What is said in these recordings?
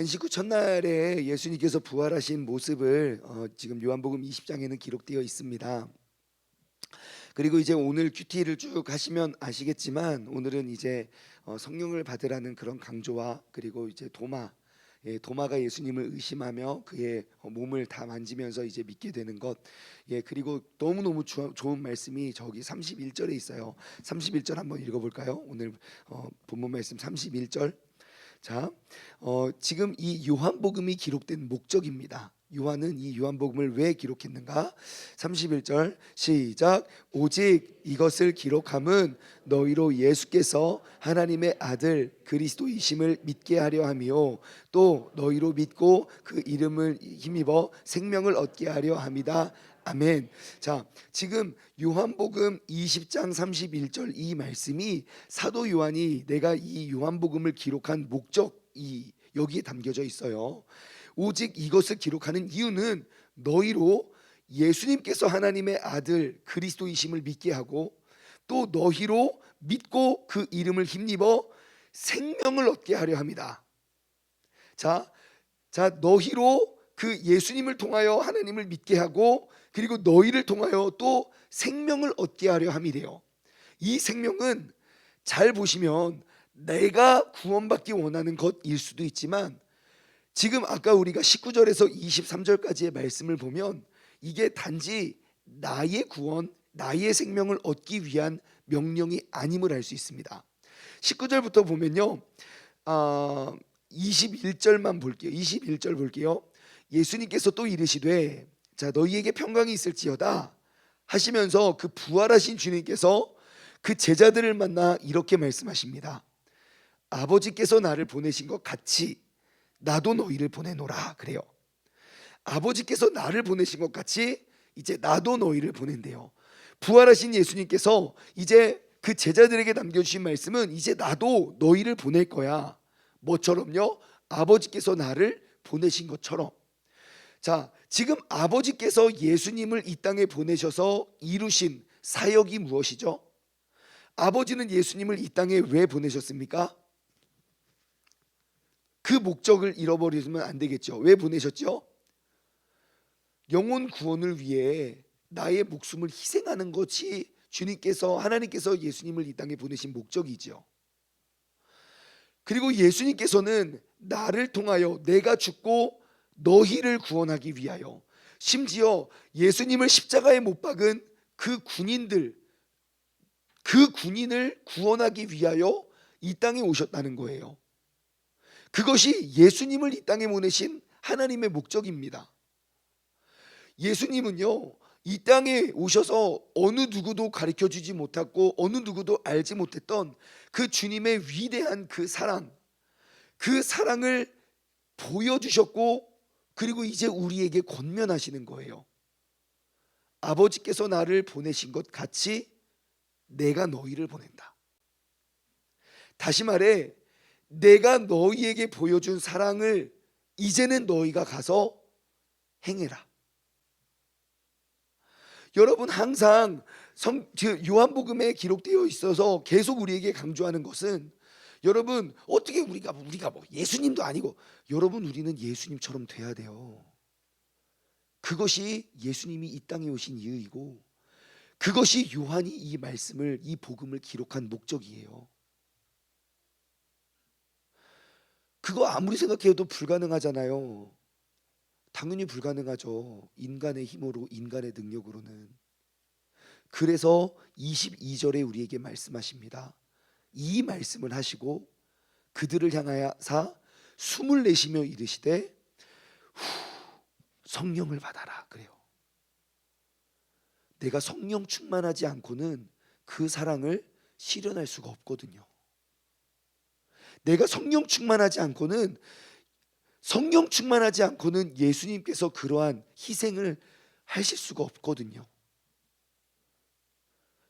안식 후 첫날에 예수님께서 부활하신 모습을 지금 요한복음 20장에는 기록되어 있습니다. 그리고 이제 오늘 큐티를 쭉 하시면 아시겠지만 오늘은 이제 성령을 받으라는 그런 강조와 그리고 이제 도마가 예수님을 의심하며 그의 몸을 다 만지면서 이제 믿게 되는 것. 그리고 너무너무 좋은 말씀이 저기 31절에 있어요. 31절 한번 읽어볼까요? 오늘 본문 말씀 31절. 자, 지금 이 요한복음이 기록된 목적입니다. 요한은 이 요한복음을 왜 기록했는가? 31절 시작. 오직 이것을 기록함은 너희로 예수께서 하나님의 아들 그리스도이심을 믿게 하려 함이요 또 너희로 믿고 그 이름을 힘입어 생명을 얻게 하려 함이다. 아멘. 자, 지금 요한복음 20장 31절 이 말씀이 사도 요한이 내가 이 요한복음을 기록한 목적이 여기에 담겨져 있어요. 오직 이것을 기록하는 이유는 너희로 예수님께서 하나님의 아들 그리스도이심을 믿게 하고 또 너희로 믿고 그 이름을 힘입어 생명을 얻게 하려 합니다. 자, 너희로 그 예수님을 통하여 하나님을 믿게 하고 그리고 너희를 통하여 또 생명을 얻게 하려 함이래요. 이 생명은 잘 보시면 내가 구원받기 원하는 것일 수도 있지만 지금 아까 우리가 19절에서 23절까지의 말씀을 보면 이게 단지 나의 구원, 나의 생명을 얻기 위한 명령이 아님을 알 수 있습니다. 19절부터 보면요, 21절만 볼게요. 21절 볼게요. 예수님께서 또 이르시되 자 너희에게 평강이 있을지어다 하시면서 그 부활하신 주님께서 그 제자들을 만나 이렇게 말씀하십니다. 아버지께서 나를 보내신 것 같이 나도 너희를 보내노라 그래요. 아버지께서 나를 보내신 것 같이 이제 나도 너희를 보낸대요. 부활하신 예수님께서 이제 그 제자들에게 남겨주신 말씀은 이제 나도 너희를 보낼 거야. 뭐처럼요? 아버지께서 나를 보내신 것처럼. 자, 지금 아버지께서 예수님을 이 땅에 보내셔서 이루신 사역이 무엇이죠? 아버지는 예수님을 이 땅에 왜 보내셨습니까? 그 목적을 잃어버리면 안 되겠죠. 왜 보내셨죠? 영혼 구원을 위해 나의 목숨을 희생하는 것이 하나님께서 예수님을 이 땅에 보내신 목적이죠. 그리고 예수님께서는 나를 통하여 내가 죽고 너희를 구원하기 위하여 심지어 예수님을 십자가에 못 박은 그 군인을 구원하기 위하여 이 땅에 오셨다는 거예요. 그것이 예수님을 이 땅에 보내신 하나님의 목적입니다. 예수님은요 이 땅에 오셔서 어느 누구도 가르쳐 주지 못했고 어느 누구도 알지 못했던 그 주님의 위대한 그 사랑을 보여주셨고 그리고 이제 우리에게 권면하시는 거예요. 아버지께서 나를 보내신 것 같이 내가 너희를 보낸다. 다시 말해 내가 너희에게 보여준 사랑을 이제는 너희가 가서 행해라. 여러분 항상 요한복음에 기록되어 있어서 계속 우리에게 강조하는 것은 여러분 어떻게 우리가 뭐 예수님도 아니고 여러분 우리는 예수님처럼 돼야 돼요. 그것이 예수님이 이 땅에 오신 이유이고 그것이 요한이 이 복음을 기록한 목적이에요. 그거 아무리 생각해도 불가능하잖아요. 당연히 불가능하죠. 인간의 힘으로 인간의 능력으로는. 그래서 22절에 우리에게 말씀하십니다. 이 말씀을 하시고 그들을 향하여서 숨을 내쉬며 이르시되 성령을 받아라 그래요. 내가 성령 충만하지 않고는 그 사랑을 실현할 수가 없거든요. 내가 성령 충만하지 않고는 예수님께서 그러한 희생을 하실 수가 없거든요.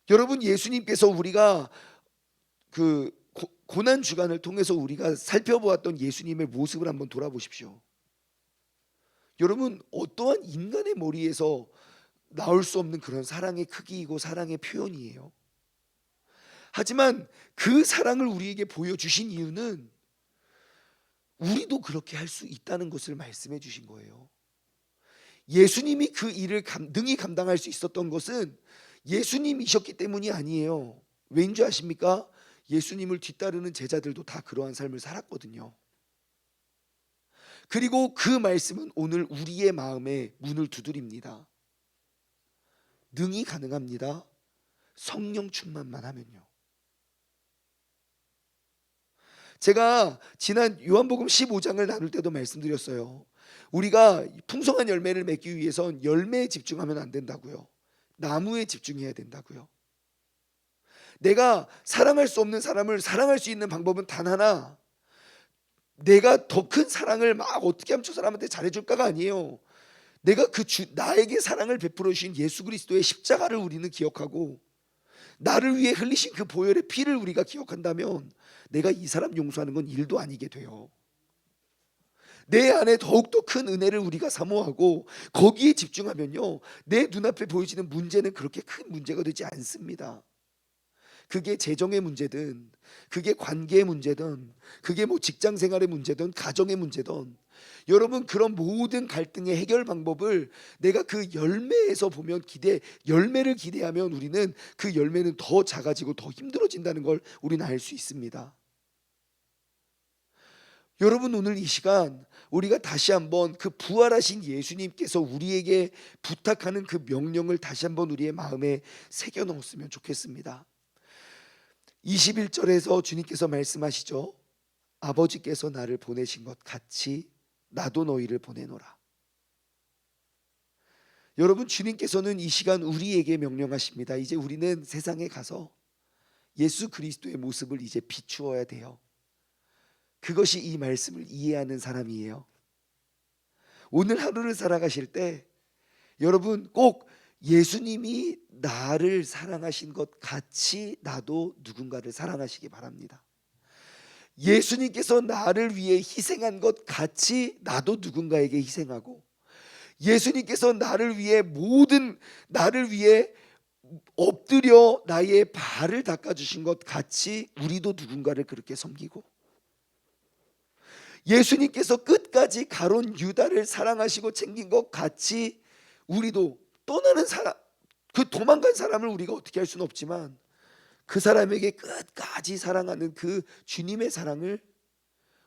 여러분 예수님께서 우리가 그 고난 주간을 통해서 우리가 살펴보았던 예수님의 모습을 한번 돌아보십시오. 여러분 어떠한 인간의 머리에서 나올 수 없는 그런 사랑의 크기이고 사랑의 표현이에요. 하지만 그 사랑을 우리에게 보여주신 이유는 우리도 그렇게 할 수 있다는 것을 말씀해 주신 거예요. 예수님이 그 일을 능히 감당할 수 있었던 것은 예수님이셨기 때문이 아니에요. 왜인 줄 아십니까? 예수님을 뒤따르는 제자들도 다 그러한 삶을 살았거든요. 그리고 그 말씀은 오늘 우리의 마음에 문을 두드립니다. 능히 가능합니다. 성령 충만만 하면요. 제가 지난 요한복음 15장을 나눌 때도 말씀드렸어요. 우리가 풍성한 열매를 맺기 위해선 열매에 집중하면 안 된다고요. 나무에 집중해야 된다고요. 내가 사랑할 수 없는 사람을 사랑할 수 있는 방법은 단 하나, 내가 더 큰 사랑을 막 어떻게 하면 저 사람한테 잘해줄까가 아니에요. 내가 나에게 사랑을 베풀어 주신 예수 그리스도의 십자가를 우리는 기억하고, 나를 위해 흘리신 그 보혈의 피를 우리가 기억한다면 내가 이 사람 용서하는 건 일도 아니게 돼요. 내 안에 더욱더 큰 은혜를 우리가 사모하고 거기에 집중하면요, 내 눈앞에 보여지는 문제는 그렇게 큰 문제가 되지 않습니다. 그게 재정의 문제든, 그게 관계의 문제든, 그게 뭐 직장 생활의 문제든, 가정의 문제든, 여러분 그런 모든 갈등의 해결 방법을 내가 그 열매에서 보면 열매를 기대하면 우리는 그 열매는 더 작아지고 더 힘들어진다는 걸 우리는 알 수 있습니다. 여러분 오늘 이 시간 우리가 다시 한번 그 부활하신 예수님께서 우리에게 부탁하는 그 명령을 다시 한번 우리의 마음에 새겨 넣었으면 좋겠습니다. 21절에서 주님께서 말씀하시죠. 아버지께서 나를 보내신 것 같이 나도 너희를 보내노라. 여러분 주님께서는 이 시간 우리에게 명령하십니다. 이제 우리는 세상에 가서 예수 그리스도의 모습을 이제 비추어야 돼요. 그것이 이 말씀을 이해하는 사람이에요. 오늘 하루를 살아가실 때 여러분 꼭 예수님이 나를 사랑하신 것 같이 나도 누군가를 사랑하시기 바랍니다. 예수님께서 나를 위해 희생한 것 같이 나도 누군가에게 희생하고, 예수님께서 나를 위해 엎드려 나의 발을 닦아주신 것 같이 우리도 누군가를 그렇게 섬기고, 예수님께서 끝까지 가론 유다를 사랑하시고 챙긴 것 같이 우리도 떠나는 사람, 그 도망간 사람을 우리가 어떻게 할 수는 없지만 그 사람에게 끝까지 사랑하는 그 주님의 사랑을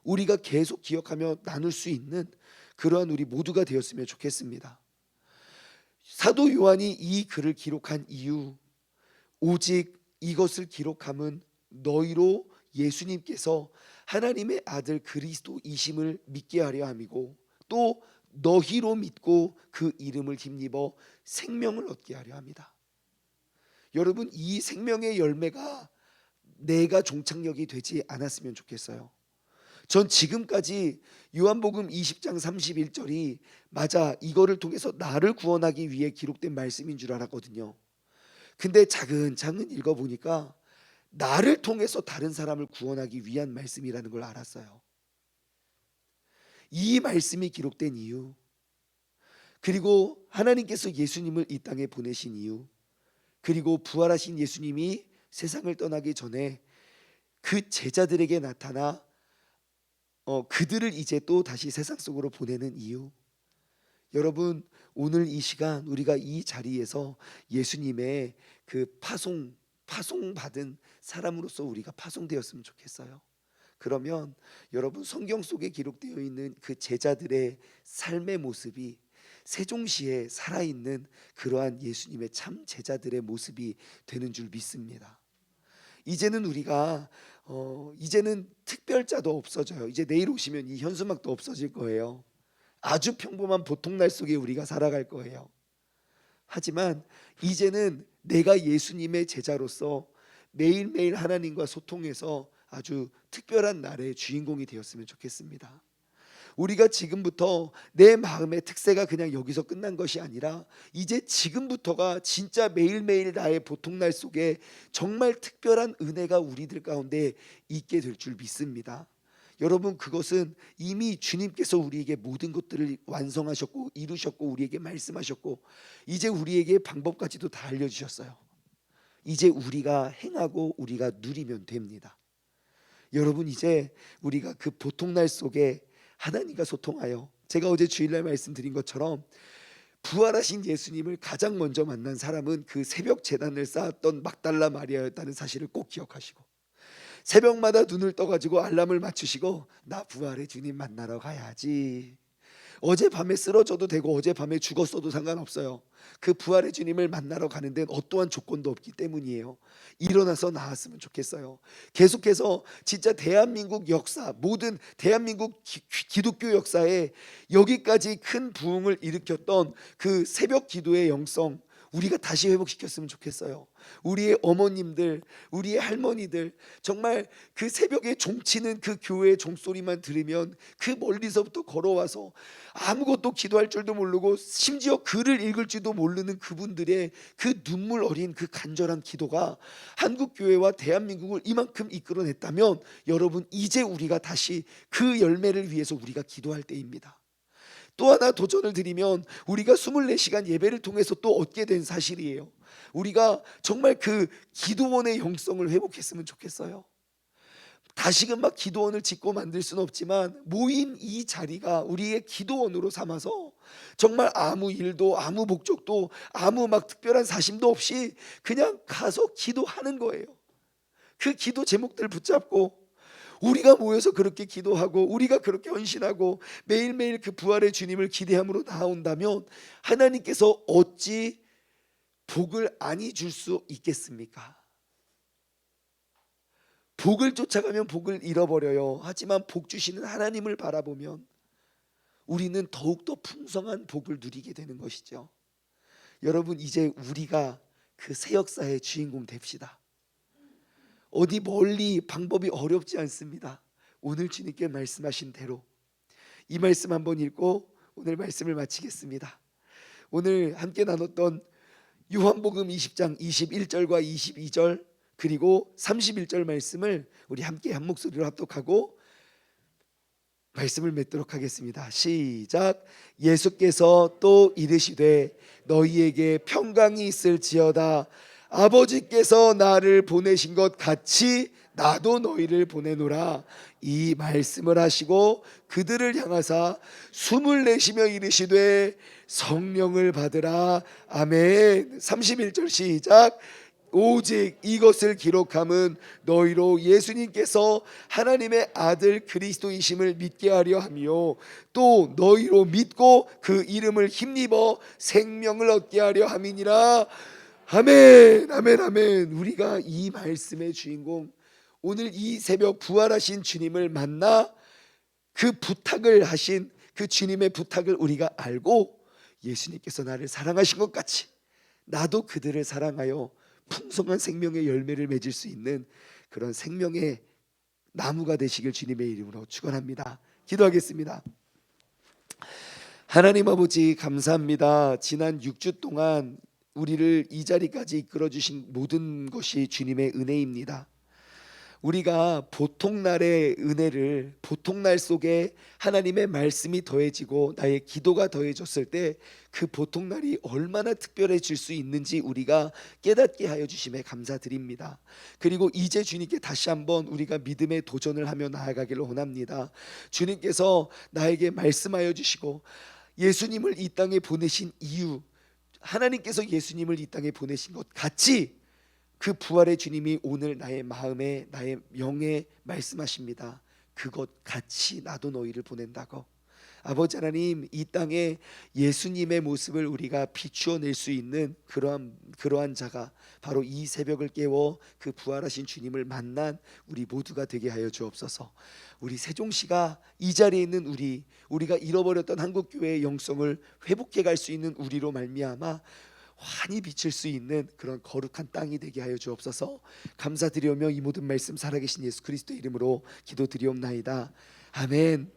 우리가 계속 기억하며 나눌 수 있는 그러한 우리 모두가 되었으면 좋겠습니다. 사도 요한이 이 글을 기록한 이유, 오직 이것을 기록함은 너희로 예수님께서 하나님의 아들 그리스도이심을 믿게 하려 함이고, 또 너희로 믿고 그 이름을 힘입어 생명을 얻게 하려 합니다. 여러분 이 생명의 열매가 내가 종착역이 되지 않았으면 좋겠어요. 전 지금까지 요한복음 20장 31절이 맞아, 이거를 통해서 나를 구원하기 위해 기록된 말씀인 줄 알았거든요. 근데 차근차근 읽어보니까 나를 통해서 다른 사람을 구원하기 위한 말씀이라는 걸 알았어요. 이 말씀이 기록된 이유, 그리고 하나님께서 예수님을 이 땅에 보내신 이유, 그리고 부활하신 예수님이 세상을 떠나기 전에 그 제자들에게 나타나 그들을 이제 또 다시 세상 속으로 보내는 이유. 여러분 오늘 이 시간 우리가 이 자리에서 예수님의 그 파송받은 사람으로서 우리가 파송되었으면 좋겠어요. 그러면 여러분 성경 속에 기록되어 있는 그 제자들의 삶의 모습이 세종시에 살아있는 그러한 예수님의 참 제자들의 모습이 되는 줄 믿습니다. 이제는 우리가 이제는 특별자도 없어져요. 이제 내일 오시면 이 현수막도 없어질 거예요. 아주 평범한 보통 날 속에 우리가 살아갈 거예요. 하지만 이제는 내가 예수님의 제자로서 매일매일 하나님과 소통해서 아주 특별한 날의 주인공이 되었으면 좋겠습니다. 우리가 지금부터 내 마음의 특세가 그냥 여기서 끝난 것이 아니라 이제 지금부터가 진짜 매일매일 나의 보통날 속에 정말 특별한 은혜가 우리들 가운데 있게 될 줄 믿습니다. 여러분 그것은 이미 주님께서 우리에게 모든 것들을 완성하셨고 이루셨고 우리에게 말씀하셨고 이제 우리에게 방법까지도 다 알려주셨어요. 이제 우리가 행하고 우리가 누리면 됩니다. 여러분 이제 우리가 그 보통날 속에 하나님과 소통하여, 제가 어제 주일날 말씀드린 것처럼 부활하신 예수님을 가장 먼저 만난 사람은 그 새벽 제단을 쌓았던 막달라 마리아였다는 사실을 꼭 기억하시고, 새벽마다 눈을 떠가지고 알람을 맞추시고 나 부활의 주님 만나러 가야지. 어젯밤에 쓰러져도 되고 어젯밤에 죽었어도 상관없어요. 그 부활의 주님을 만나러 가는 데는 어떠한 조건도 없기 때문이에요. 일어나서 나왔으면 좋겠어요. 계속해서 진짜 대한민국 역사, 모든 대한민국 기독교 역사에 여기까지 큰 부흥을 일으켰던 그 새벽 기도의 영성, 우리가 다시 회복시켰으면 좋겠어요. 우리의 어머님들, 우리의 할머니들, 정말 그 새벽에 종치는 그 교회의 종소리만 들으면 그 멀리서부터 걸어와서 아무것도 기도할 줄도 모르고 심지어 글을 읽을 줄도 모르는 그분들의 그 눈물 어린 그 간절한 기도가 한국교회와 대한민국을 이만큼 이끌어냈다면, 여러분, 이제 우리가 다시 그 열매를 위해서 우리가 기도할 때입니다. 또 하나 도전을 드리면, 우리가 24시간 예배를 통해서 또 얻게 된 사실이에요. 우리가 정말 그 기도원의 영성을 회복했으면 좋겠어요. 다시금 막 기도원을 짓고 만들 수는 없지만 모인 이 자리가 우리의 기도원으로 삼아서 정말 아무 일도 아무 목적도 아무 막 특별한 사심도 없이 그냥 가서 기도하는 거예요. 그 기도 제목들 붙잡고 우리가 모여서 그렇게 기도하고 우리가 그렇게 헌신하고 매일매일 그 부활의 주님을 기대함으로 나아온다면 하나님께서 어찌 복을 아니 줄 수 있겠습니까? 복을 쫓아가면 복을 잃어버려요. 하지만 복 주시는 하나님을 바라보면 우리는 더욱더 풍성한 복을 누리게 되는 것이죠. 여러분, 이제 우리가 그 새 역사의 주인공 됩시다. 어디 멀리 방법이 어렵지 않습니다. 오늘 주님께 말씀하신 대로 이 말씀 한번 읽고 오늘 말씀을 마치겠습니다. 오늘 함께 나눴던 요한복음 20장 21절과 22절 그리고 31절 말씀을 우리 함께 한 목소리로 합독하고 말씀을 맺도록 하겠습니다. 시작. 예수께서 또 이르시되 너희에게 평강이 있을지어다. 아버지께서 나를 보내신 것 같이 나도 너희를 보내노라. 이 말씀을 하시고 그들을 향하사 숨을 내쉬며 이르시되 성령을 받으라. 아멘. 31절 시작. 오직 이것을 기록함은 너희로 예수님께서 하나님의 아들 그리스도이심을 믿게 하려 하며 또 너희로 믿고 그 이름을 힘입어 생명을 얻게 하려 함이니라. 아멘, 아멘, 아멘. 우리가 이 말씀의 주인공, 오늘 이 새벽 부활하신 주님을 만나 그 부탁을 하신 그 주님의 부탁을 우리가 알고 예수님께서 나를 사랑하신 것 같이 나도 그들을 사랑하여 풍성한 생명의 열매를 맺을 수 있는 그런 생명의 나무가 되시길 주님의 이름으로 축원합니다. 기도하겠습니다. 하나님 아버지, 감사합니다. 지난 6주 동안 우리를 이 자리까지 이끌어 주신 모든 것이 주님의 은혜입니다. 우리가 보통날의 은혜를, 보통날 속에 하나님의 말씀이 더해지고 나의 기도가 더해졌을 때 그 보통날이 얼마나 특별해질 수 있는지 우리가 깨닫게 하여 주심에 감사드립니다. 그리고 이제 주님께 다시 한번 우리가 믿음의 도전을 하며 나아가기를 원합니다. 주님께서 나에게 말씀하여 주시고 예수님을 이 땅에 보내신 이유, 하나님께서 예수님을 이 땅에 보내신 것 같이 그 부활의 주님이 오늘 나의 마음에, 나의 영에 말씀하십니다. 그것 같이 나도 너희를 보낸다고. 아버지 하나님, 이 땅에 예수님의 모습을 우리가 비추어낼 수 있는 그러한 자가 바로 이 새벽을 깨워 그 부활하신 주님을 만난 우리 모두가 되게 하여 주옵소서. 우리 세종시가 이 자리에 있는 우리가 잃어버렸던 한국교회의 영성을 회복해 갈 수 있는 우리로 말미암아 환히 비칠 수 있는 그런 거룩한 땅이 되게 하여 주옵소서. 감사드리오며 이 모든 말씀 살아계신 예수 그리스도의 이름으로 기도드리옵나이다. 아멘.